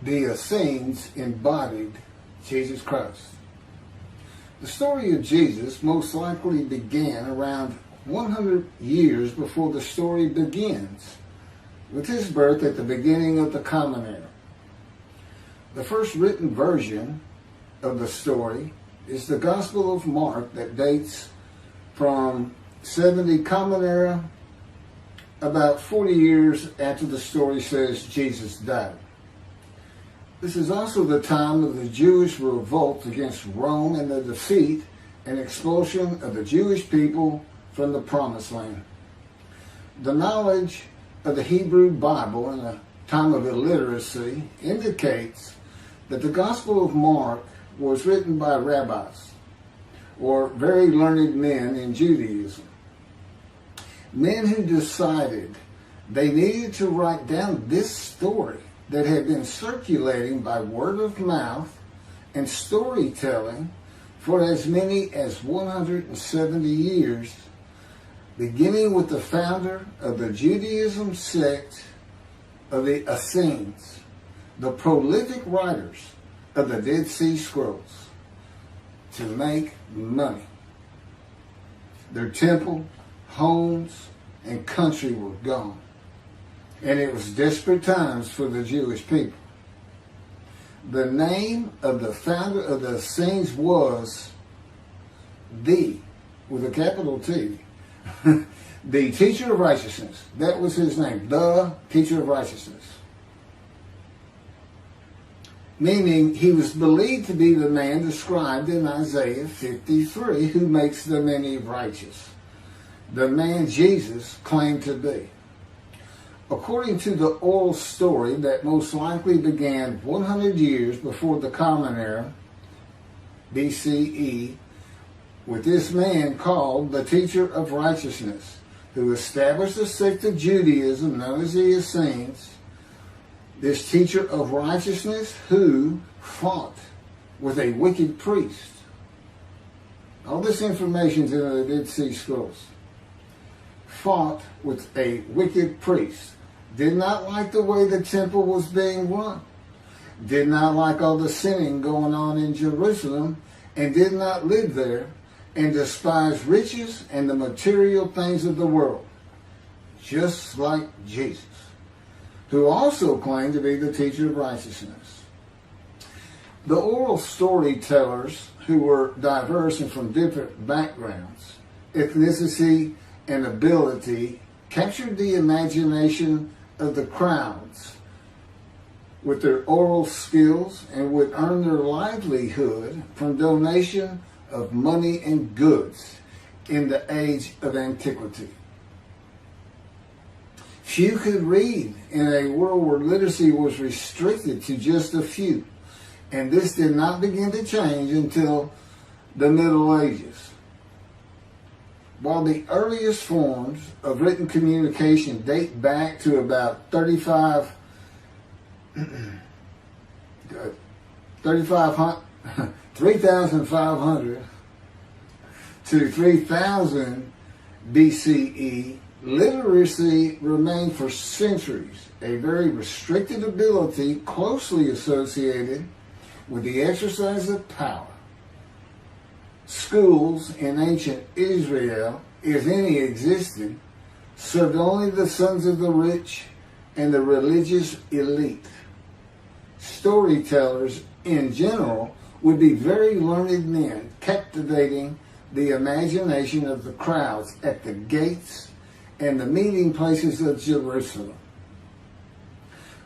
the Essenes embodied Jesus Christ. The story of Jesus most likely began around 100 years before the story begins, with his birth at the beginning of the Common Era. The first written version of the story is the Gospel of Mark that dates from 70 Common Era, about 40 years after the story says Jesus died. This is also the time of the Jewish revolt against Rome and the defeat and expulsion of the Jewish people from the Promised Land. The knowledge of the Hebrew Bible in a time of illiteracy indicates that the Gospel of Mark was written by rabbis, or very learned men in Judaism. Men who decided they needed to write down this story that had been circulating by word of mouth and storytelling for as many as 170 years, beginning with the founder of the Judaism sect of the Essenes, the prolific writers of the Dead Sea Scrolls, to make money. Their temple, homes, and country were gone. And it was desperate times for the Jewish people. The name of the founder of the Essenes was with a capital T, the teacher of righteousness. That was his name, the teacher of righteousness. Meaning he was believed to be the man described in Isaiah 53 who makes the many righteous. The man Jesus claimed to be. According to the oral story that most likely began 100 years before the Common Era, BCE, with this man called the teacher of righteousness, who established a sect of Judaism known as the Essenes, this teacher of righteousness who fought with a wicked priest. All this information is in the Dead Sea Scrolls. Fought with a wicked priest. Did not like the way the temple was being run. Did not like all the sinning going on in Jerusalem, and did not live there, and despised riches and the material things of the world, just like Jesus, who also claimed to be the teacher of righteousness. The oral storytellers, who were diverse and from different backgrounds, ethnicity, and ability, captured the imagination of the crowds with their oral skills and would earn their livelihood from donation of money and goods in the age of antiquity. Few could read in a world where literacy was restricted to just a few, and this did not begin to change until the Middle Ages. While the earliest forms of written communication date back to about 3,500 to 3000 BCE, literacy remained for centuries a very restricted ability closely associated with the exercise of power. Schools in ancient Israel, if any existed, served only the sons of the rich and the religious elite. Storytellers, in general, would be very learned men, captivating the imagination of the crowds at the gates and the meeting places of Jerusalem,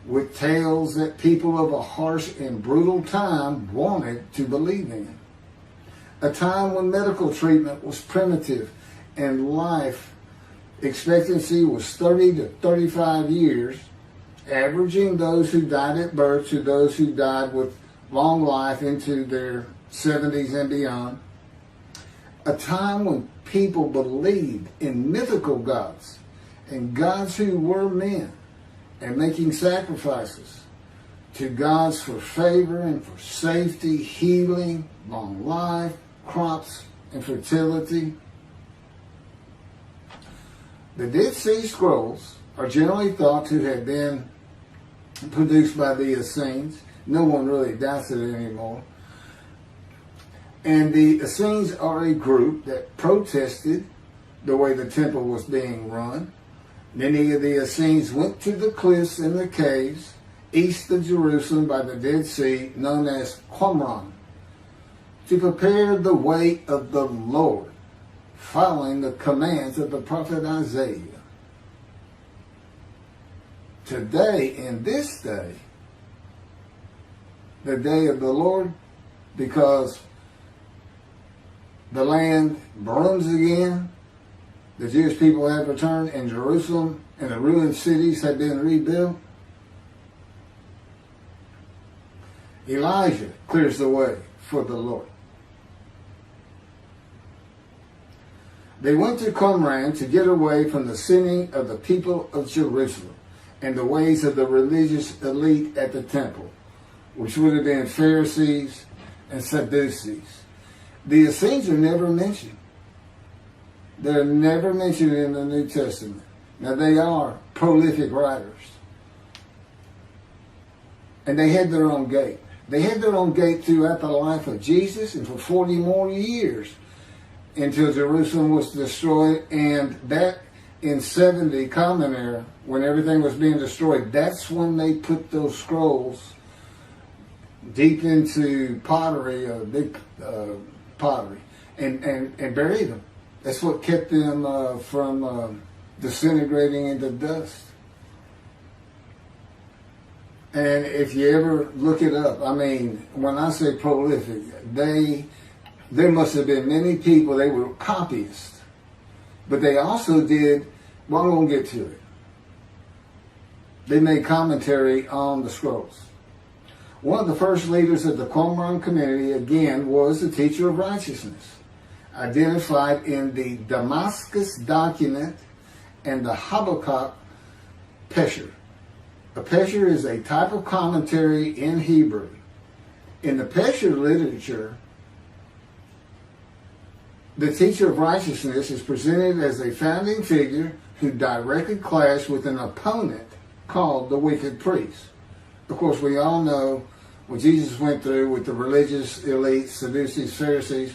with tales that people of a harsh and brutal time wanted to believe in. A time when medical treatment was primitive and life expectancy was 30 to 35 years, averaging those who died at birth to those who died with long life into their 70s and beyond. A time when people believed in mythical gods and gods who were men and making sacrifices to gods for favor and for safety, healing, long life, crops, and fertility. The Dead Sea Scrolls are generally thought to have been produced by the Essenes. No one really doubts it anymore. And the Essenes are a group that protested the way the temple was being run. Many of the Essenes went to the cliffs and the caves east of Jerusalem by the Dead Sea, known as Qumran, to prepare the way of the Lord, following the commands of the prophet Isaiah. Today, in this day, the day of the Lord, because the land burns again, the Jewish people have returned, and Jerusalem and the ruined cities have been rebuilt. Elijah clears the way for the Lord. They went to Qumran to get away from the sinning of the people of Jerusalem and the ways of the religious elite at the temple, which would have been Pharisees and Sadducees. The Essenes are never mentioned. They're never mentioned in the New Testament. Now, they are prolific writers. And they had their own gate. They had their own gate throughout the life of Jesus and for 40 more years until Jerusalem was destroyed. And that in 70 Common Era, when everything was being destroyed, that's when they put those scrolls deep into pottery, big pottery, and buried them. That's what kept them from disintegrating into dust. And if you ever look it up, I mean, when I say prolific, there must have been many people, they were copyists. But they also did, well, I'm going to get to it. They made commentary on the scrolls. One of the first leaders of the Qumran community, again, was the teacher of righteousness, identified in the Damascus document and the Habakkuk Pesher. A Pesher is a type of commentary in Hebrew. In the Pesher literature, the teacher of righteousness is presented as a founding figure who directly clashed with an opponent called the wicked priest. Of course, we all know what Jesus went through with the religious elite, Sadducees, Pharisees,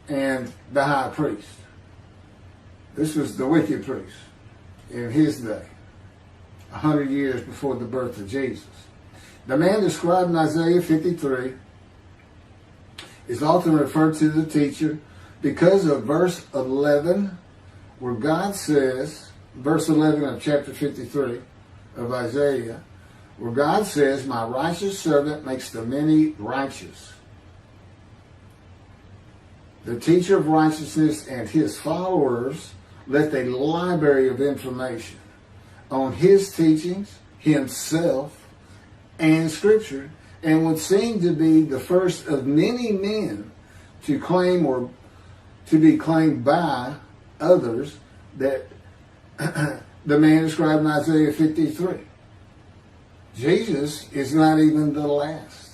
and the high priest. This was the wicked priest in his day, 100 years before the birth of Jesus. The man described in Isaiah 53 is often referred to the teacher because of verse 11, where God says, verse 11 of chapter 53 of Isaiah, where God says, "My righteous servant makes the many righteous." The teacher of righteousness and his followers left a library of information on his teachings, himself, and Scripture, and would seem to be the first of many men to claim or to be claimed by others that the man described in Isaiah 53. Jesus is not even the last.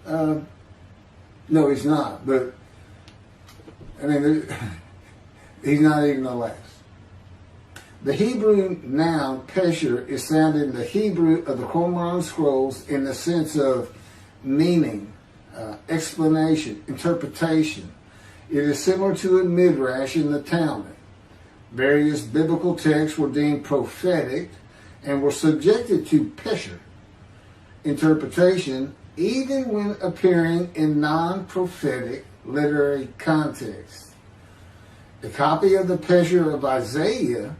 No, he's not. But, I mean, he's not even the last. The Hebrew noun pesher is found in the Hebrew of the Qumran scrolls in the sense of meaning, explanation, interpretation. It is similar to a midrash in the Talmud. Various biblical texts were deemed prophetic and were subjected to pesher interpretation, even when appearing in non-prophetic literary context. A copy of the pesher of Isaiah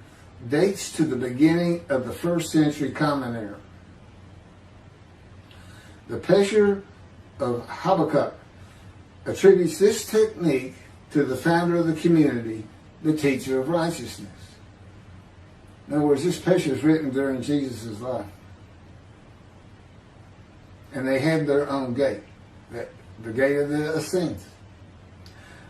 dates to the beginning of the 1st century Common Era. The pesher of Habakkuk attributes this technique to the founder of the community, the teacher of righteousness. In other words, this pesher is written during Jesus' life. And they had their own gate, the gate of the Essenes.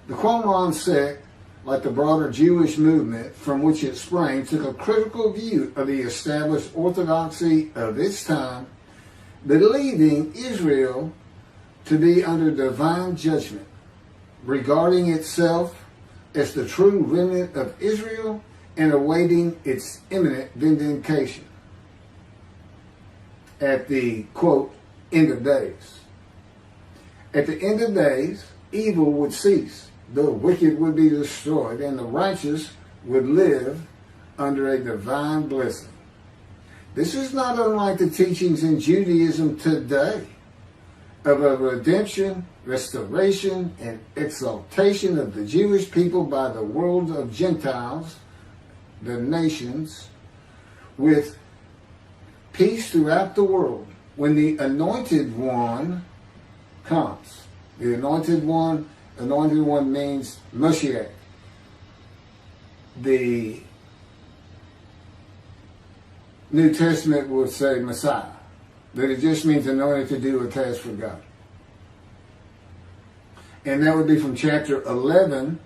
The Qumran sect, like the broader Jewish movement from which it sprang, took a critical view of the established orthodoxy of its time, believing Israel to be under divine judgment, regarding itself as the true remnant of Israel and awaiting its imminent vindication. at the, quote, end of days. At the end of days, evil would cease, the wicked would be destroyed, and the righteous would live under a divine blessing. This is not unlike the teachings in Judaism today of a redemption, restoration, and exaltation of the Jewish people by the world of Gentiles, the nations, with peace throughout the world. When the anointed one comes, the anointed one means Moshiach. The New Testament would say Messiah, that it just means anointed to do a task for God. And that would be from chapter 11,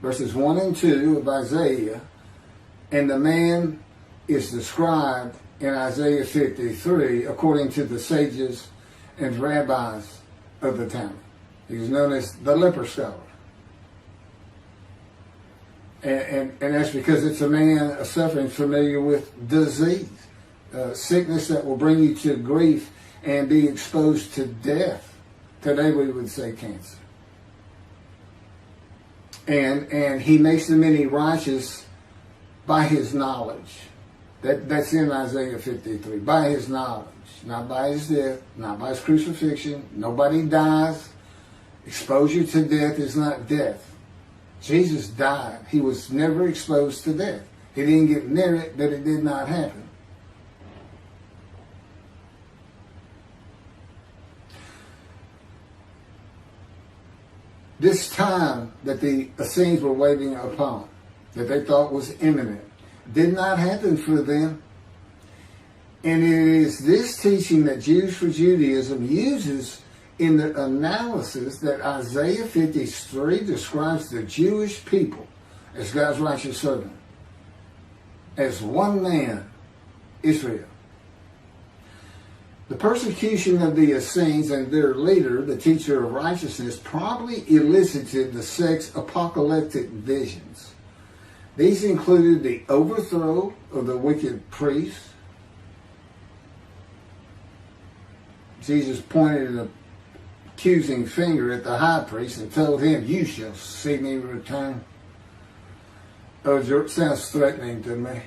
verses 1 and 2 of Isaiah. And the man is described in Isaiah 53 according to the sages and rabbis of the time. He was known as the leper scholar. And that's because it's a man suffering familiar with disease, sickness that will bring you to grief and be exposed to death. Today we would say cancer. And he makes the many righteous by his knowledge. That's in Isaiah 53. By his knowledge. Not by his death. Not by his crucifixion. Nobody dies. Exposure to death is not death. Jesus died. He was never exposed to death. He didn't get near it, but it did not happen. This time that the Essenes were waiting upon, that they thought was imminent, did not happen for them. And it is this teaching that Jews for Judaism uses in the analysis that Isaiah 53 describes the Jewish people as God's righteous servant, as one man, Israel. The persecution of the Essenes and their leader, the teacher of righteousness, probably elicited the sect's apocalyptic visions. These included the overthrow of the wicked priests. Jesus pointed an accusing finger at the high priest and told him, "You shall see me return." Oh, it sounds threatening to me.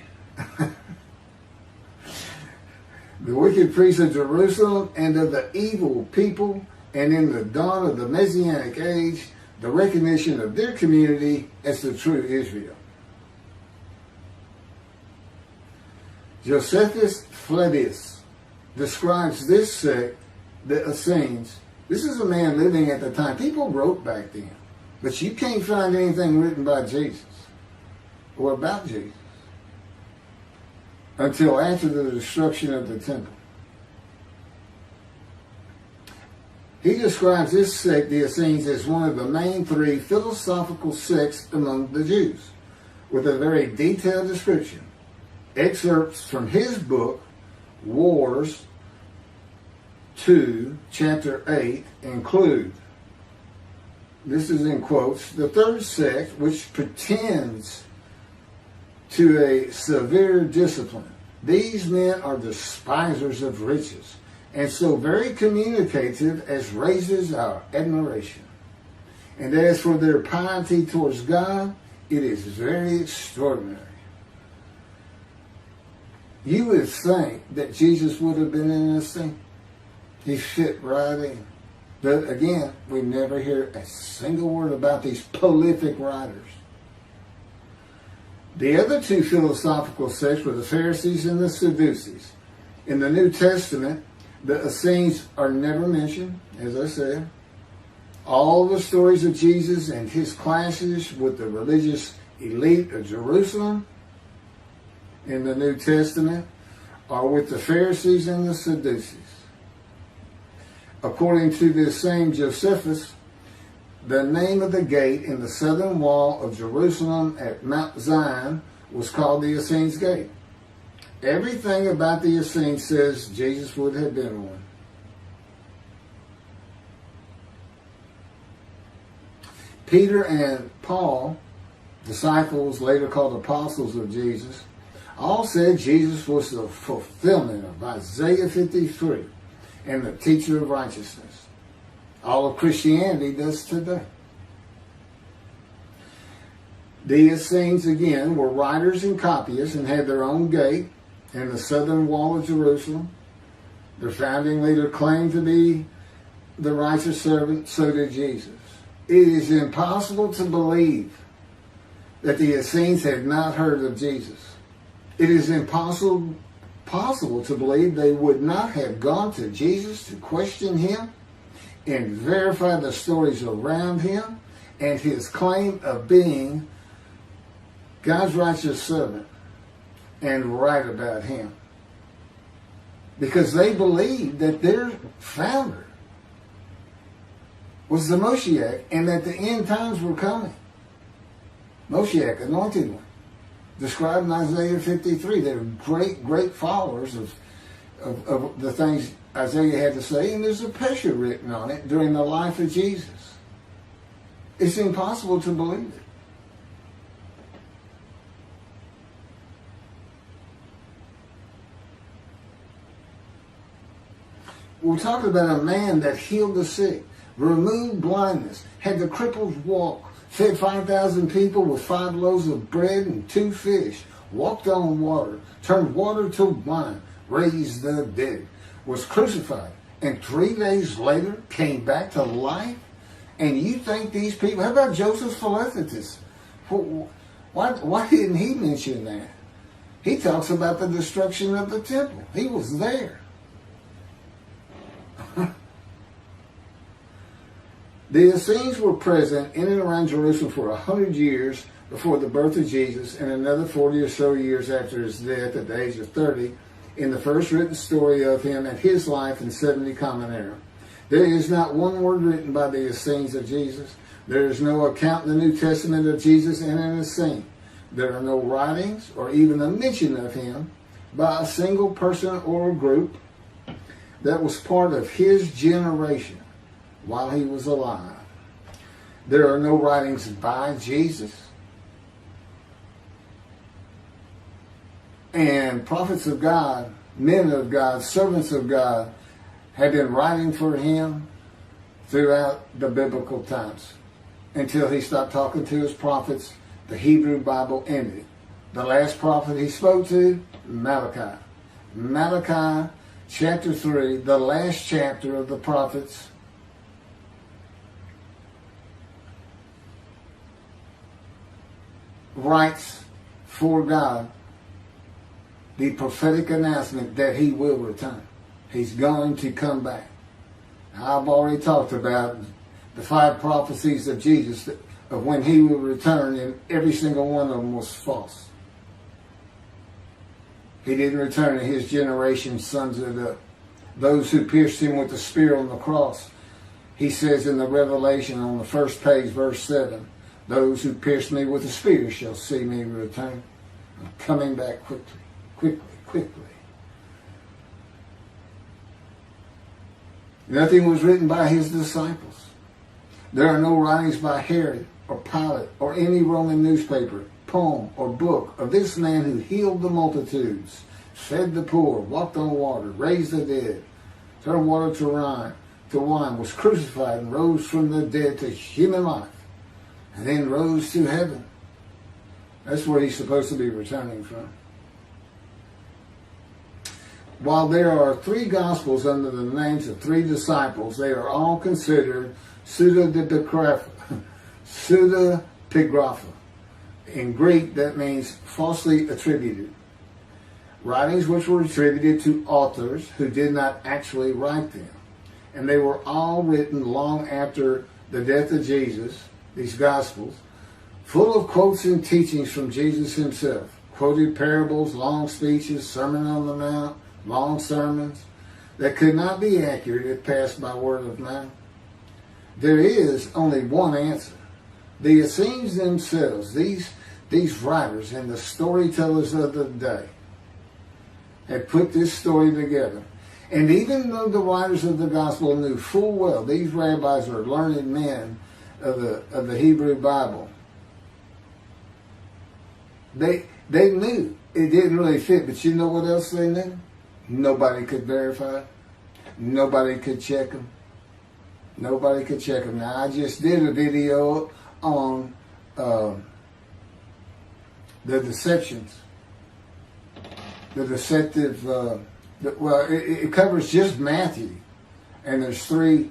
The wicked priests of Jerusalem and of the evil people, and in the dawn of the Messianic age, the recognition of their community as the true Israel. Josephus Flavius describes this sect, the Essenes. This is a man living at the time. People wrote back then, but you can't find anything written by Jesus or about Jesus until after the destruction of the temple. He describes this sect, the Essenes, as one of the main three philosophical sects among the Jews, with a very detailed description. Excerpts from his book, Wars 2, chapter 8, include, this is in quotes, the third sect, which pretends to a severe discipline. These men are despisers of riches, and so very communicative as raises our admiration. And as for their piety towards God, it is very extraordinary. You would think that Jesus would have been in this thing. He fit right in. But again, we never hear a single word about these prolific writers. The other two philosophical sects were the Pharisees and the Sadducees. In the New Testament, the Essenes are never mentioned, as I said. All the stories of Jesus and his clashes with the religious elite of Jerusalem in the New Testament are with the Pharisees and the Sadducees. According to this same Josephus, the name of the gate in the southern wall of Jerusalem at Mount Zion was called the Essenes Gate. Everything about the Essenes says Jesus would have been one. Peter and Paul, disciples later called apostles of Jesus, all said Jesus was the fulfillment of Isaiah 53 and the teacher of righteousness. All of Christianity does today. The Essenes, again, were writers and copyists and had their own gate in the southern wall of Jerusalem. Their founding leader claimed to be the righteous servant, so did Jesus. It is impossible to believe that the Essenes had not heard of Jesus. It is impossible to believe they would not have gone to Jesus to question him and verify the stories around him and his claim of being God's righteous servant and right about him. Because they believed that their founder was the Moshiach and that the end times were coming. Moshiach, anointed one, described in Isaiah 53. They're great followers of the things Isaiah had to say, and there's a picture written on it during the life of Jesus. It's impossible to believe it. We're talking about a man that healed the sick, removed blindness, had the cripples walk, fed 5,000 people with 5 loaves of bread and 2 fish, walked on water, turned water to wine, raised the dead, was crucified, and 3 days later came back to life? And you think these people, how about Joseph Philadelphus? Why didn't he mention that? He talks about the destruction of the temple. He was there. The Essenes were present in and around Jerusalem for 100 years before the birth of Jesus and another 40 or so years after his death at the age of 30 in the first written story of him and his life in 70 Common Era. There is not one word written by the Essenes of Jesus. There is no account in the New Testament of Jesus and an Essene. There are no writings or even a mention of him by a single person or group that was part of his generation while he was alive. There are no writings by Jesus. And prophets of God, men of God, servants of God have been writing for him throughout the biblical times until he stopped talking to his prophets. The Hebrew Bible ended. The last prophet he spoke to, Malachi. Malachi chapter 3, the last chapter of the prophets, writes for God the prophetic announcement that he will return. He's going to come back. I've already talked about the 5 prophecies of Jesus of when he will return, and every single one of them was false. He didn't return to his generation, sons of those who pierced him with the spear on the cross. He says in the Revelation on the first page, verse 7, those who pierced me with the spear shall see me return. I'm coming back quickly. Nothing was written by his disciples. There are no writings by Herod or Pilate or any Roman newspaper, poem, or book of this man who healed the multitudes, fed the poor, walked on water, raised the dead, turned water to wine, was crucified and rose from the dead to human life, and then rose to heaven. That's where he's supposed to be returning from. While there are 3 Gospels under the names of 3 disciples, they are all considered pseudepigrapha. In Greek, that means falsely attributed. Writings which were attributed to authors who did not actually write them. And they were all written long after the death of Jesus, these Gospels, full of quotes and teachings from Jesus himself. Quoted parables, long speeches, Sermon on the Mount, long sermons that could not be accurate if passed by word of mouth. There is only one answer. The Essenes themselves, these writers and the storytellers of the day, had put this story together. And even though the writers of the gospel knew full well these rabbis are learned men of the Hebrew Bible, they knew it didn't really fit. But you know what else they knew? Nobody could verify. Nobody could check them. Nobody could check them. Now, I just did a video on the deceptions. The deceptive, it covers just Matthew. And there's 3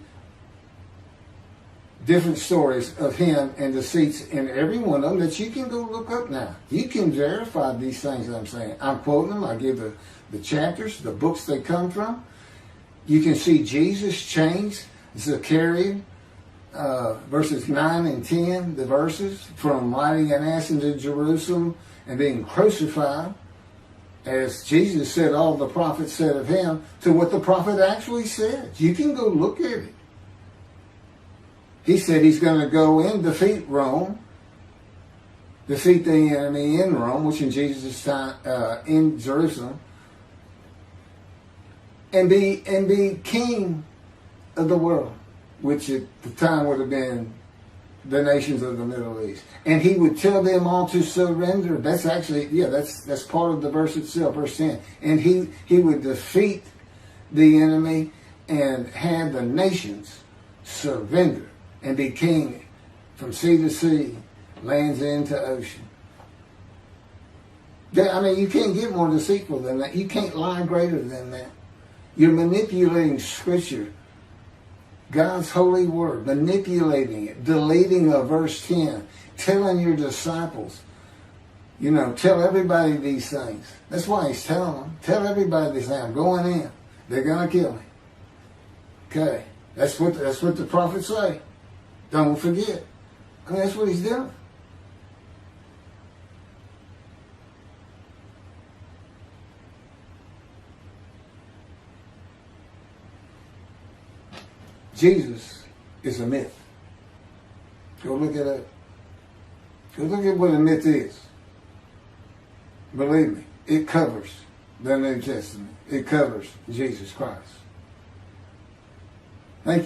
different stories of him and deceits in every one of them that you can go look up now. You can verify these things that I'm saying. I'm quoting them. I give the chapters, the books they come from. You can see Jesus changed Zechariah, verses 9 and 10, the verses, from riding an ass into Jerusalem and being crucified, as Jesus said all the prophets said of him, to what the prophet actually said. You can go look at it. He said he's going to go and defeat Rome, defeat the enemy in Rome, which in Jesus' time, in Jerusalem, and be king of the world, which at the time would have been the nations of the Middle East. And he would tell them all to surrender. That's actually, that's part of the verse itself, verse 10. And he would defeat the enemy and have the nations surrender and be king from sea to sea, lands into ocean. I mean, you can't get more deceitful than that. You can't lie greater than that. You're manipulating Scripture, God's holy word, manipulating it, deleting a verse 10, telling your disciples, tell everybody these things. That's why he's telling them. Tell everybody these things. I'm going in. They're going to kill me. Okay. That's what the prophets say. Don't forget. I mean, that's what he's doing. Jesus is a myth. Go look at it. Go look at what a myth is. Believe me, it covers the New Testament. It covers Jesus Christ.